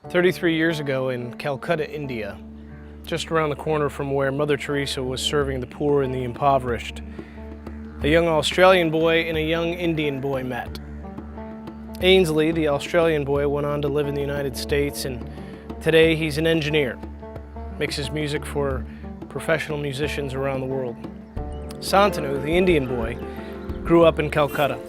33 years ago in Calcutta, India, just around the corner from where Mother Teresa was serving the poor and the impoverished, a young Australian boy and a young Indian boy met. Ainsley, the Australian boy, went on to live in the United States, and today he's an engineer, mixes music for professional musicians around the world. Santanu, the Indian boy, grew up in Calcutta.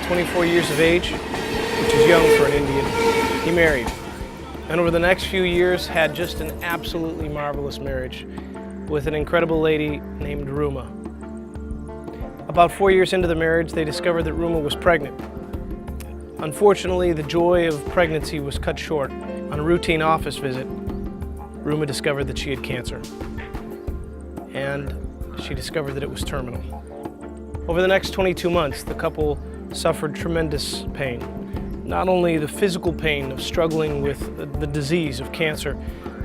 24 years of age, which is young for an Indian, he married. And over the next few years had just an absolutely marvelous marriage with an incredible lady named Ruma. About 4 years into the marriage, they discovered that Ruma was pregnant. Unfortunately, the joy of pregnancy was cut short. On a routine office visit, Ruma discovered that she had cancer. And she discovered that it was terminal. Over the next 22 months, the couple suffered tremendous pain. Not only the physical pain of struggling with the disease of cancer,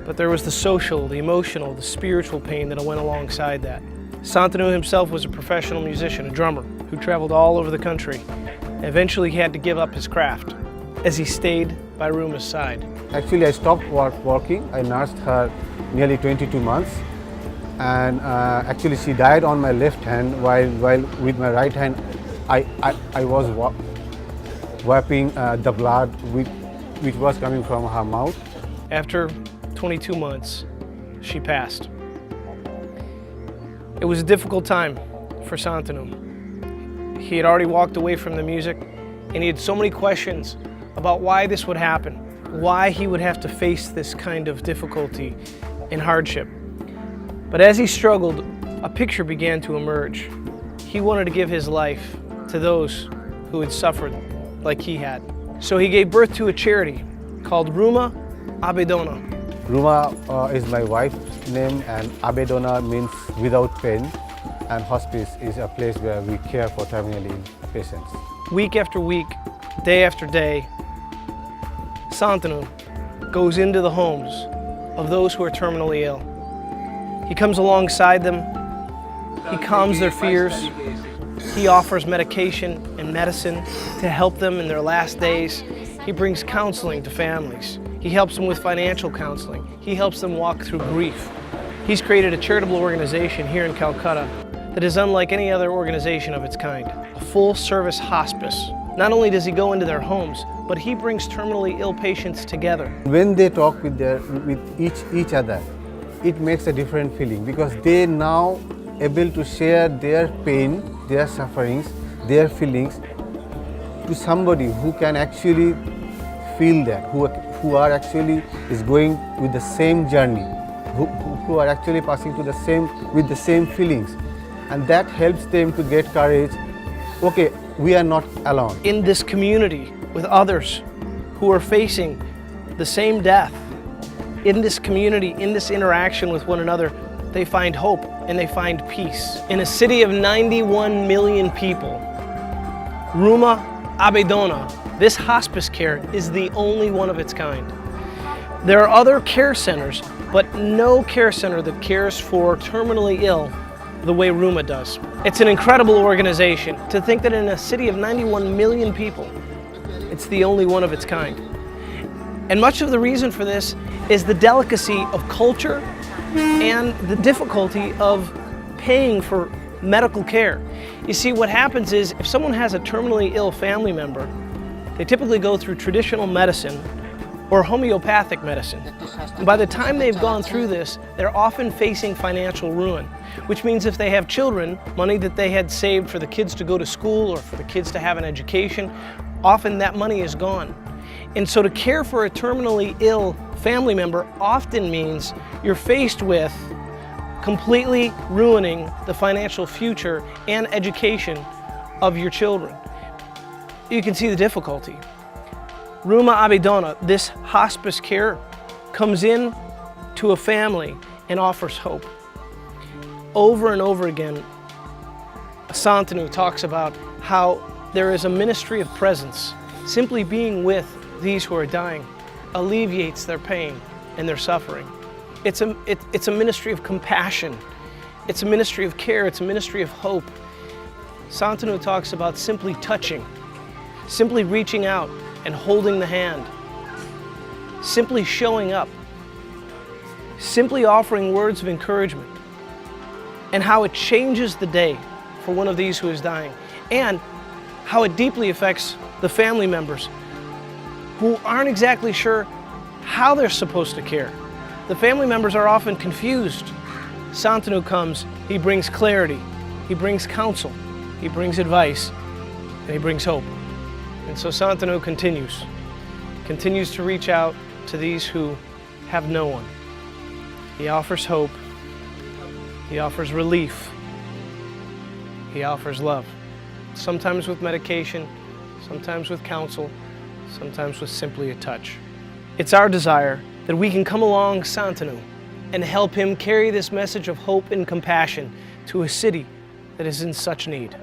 but there was the social, the emotional, the spiritual pain that went alongside that. Santanu himself was a professional musician, a drummer, who traveled all over the country. Eventually he had to give up his craft as he stayed by Ruma's side. Actually, I stopped working. I nursed her nearly 22 months. And actually she died on my left hand while with my right hand I was wiping the blood which was coming from her mouth. After 22 months, she passed. It was a difficult time for Santanu. He had already walked away from the music, and he had so many questions about why this would happen, why he would have to face this kind of difficulty and hardship. But as he struggled, a picture began to emerge. He wanted to give his life to those who had suffered like he had. So he gave birth to a charity called Ruma Hospice. Ruma is my wife's name, and Abedona means without pain, and hospice is a place where we care for terminally ill patients. Week after week, day after day, Santanu goes into the homes of those who are terminally ill. He comes alongside them, he calms their fears, he offers medication and medicine to help them in their last days. He brings counseling to families. He helps them with financial counseling. He helps them walk through grief. He's created a charitable organization here in Calcutta that is unlike any other organization of its kind, a full-service hospice. Not only does he go into their homes, but he brings terminally ill patients together. When they talk with each other, it makes a different feeling because they now able to share their pain, their sufferings, their feelings to somebody who can actually feel that, who are actually is going with the same journey, who are actually passing to with the same feelings, and that helps them to get courage. Okay, we are not alone. In this community with others who are facing the same death, in this community, in this interaction with one another, they find hope and they find peace. In a city of 91 million people, Ruma Hospice, this hospice care is the only one of its kind. There are other care centers, but no care center that cares for terminally ill the way Ruma does. It's an incredible organization. To think that in a city of 91 million people, it's the only one of its kind. And much of the reason for this is the delicacy of culture and the difficulty of paying for medical care. You see, what happens is if someone has a terminally ill family member, they typically go through traditional medicine or homeopathic medicine. And by the time they've gone through this, they're often facing financial ruin, which means if they have children, money that they had saved for the kids to go to school or for the kids to have an education, often that money is gone. And so to care for a terminally ill family member often means you're faced with completely ruining the financial future and education of your children. You can see the difficulty. Ruma Hospice, this hospice care, comes in to a family and offers hope. Over and over again, Santanu talks about how there is a ministry of presence. Simply being with these who are dying alleviates their pain and their suffering. It's a ministry of compassion. It's a ministry of care. It's a ministry of hope. Santanu talks about simply touching, simply reaching out and holding the hand, simply showing up, simply offering words of encouragement, and how it changes the day for one of these who is dying, and how it deeply affects the family members who aren't exactly sure how they're supposed to care. The family members are often confused. Santanu comes, he brings clarity, he brings counsel, he brings advice, and he brings hope. And so Santanu continues to reach out to these who have no one. He offers hope, he offers relief, he offers love. Sometimes with medication, sometimes with counsel, sometimes with simply a touch. It's our desire that we can come along Santanu and help him carry this message of hope and compassion to a city that is in such need.